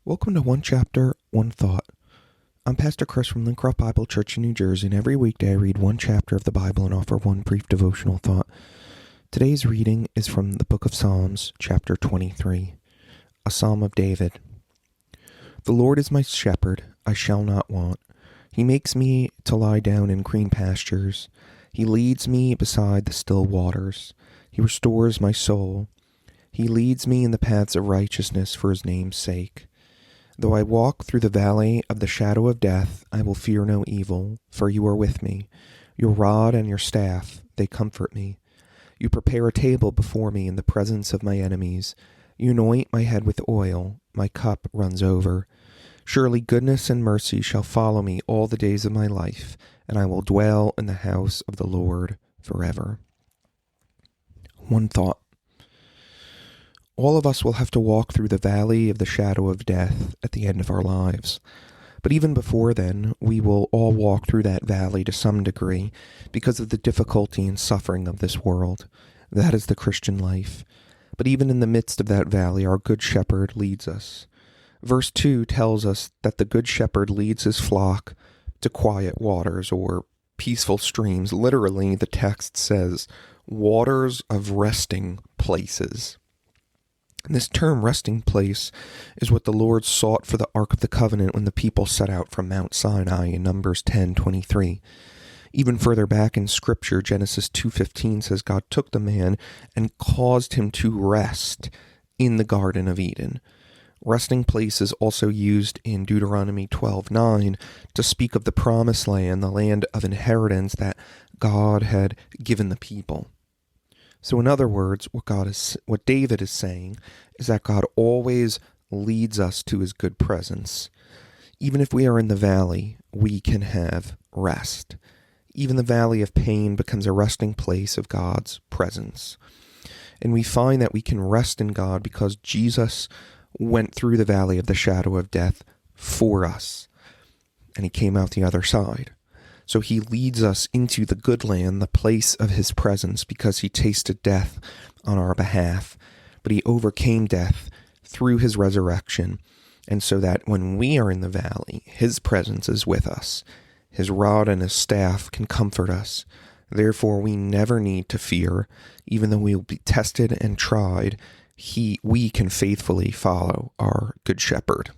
Welcome to One Chapter, One Thought. I'm Pastor Chris from Lincroft Bible Church in New Jersey, and every weekday I read one chapter of the Bible and offer one brief devotional thought. Today's reading is from the book of Psalms, chapter 23, a psalm of David. The Lord is my shepherd, I shall not want. He makes me to lie down in green pastures. He leads me beside the still waters. He restores my soul. He leads me in the paths of righteousness for his name's sake. Though I walk through the valley of the shadow of death, I will fear no evil, for you are with me. Your rod and your staff, they comfort me. You prepare a table before me in the presence of my enemies. You anoint my head with oil, my cup runs over. Surely goodness and mercy shall follow me all the days of my life, and I will dwell in the house of the Lord forever. One thought. All of us will have to walk through the valley of the shadow of death at the end of our lives. But even before then, we will all walk through that valley to some degree because of the difficulty and suffering of this world. That is the Christian life. But even in the midst of that valley, our Good Shepherd leads us. Verse 2 tells us that the Good Shepherd leads his flock to quiet waters or peaceful streams. Literally, the text says, waters of resting places. And this term, resting place, is what the Lord sought for the Ark of the Covenant when the people set out from Mount Sinai in Numbers 10:23. Even further back in Scripture, Genesis 2:15 says God took the man and caused him to rest in the Garden of Eden. Resting place is also used in Deuteronomy 12:9 to speak of the promised land, the land of inheritance that God had given the people. So in other words, what David is saying is that God always leads us to his good presence. Even if we are in the valley, we can have rest. Even the valley of pain becomes a resting place of God's presence. And we find that we can rest in God because Jesus went through the valley of the shadow of death for us, and he came out the other side. So he leads us into the good land, the place of his presence, because he tasted death on our behalf. But he overcame death through his resurrection. And so that when we are in the valley, his presence is with us. His rod and his staff can comfort us. Therefore, we never need to fear. Even though we will be tested and tried, we can faithfully follow our Good Shepherd.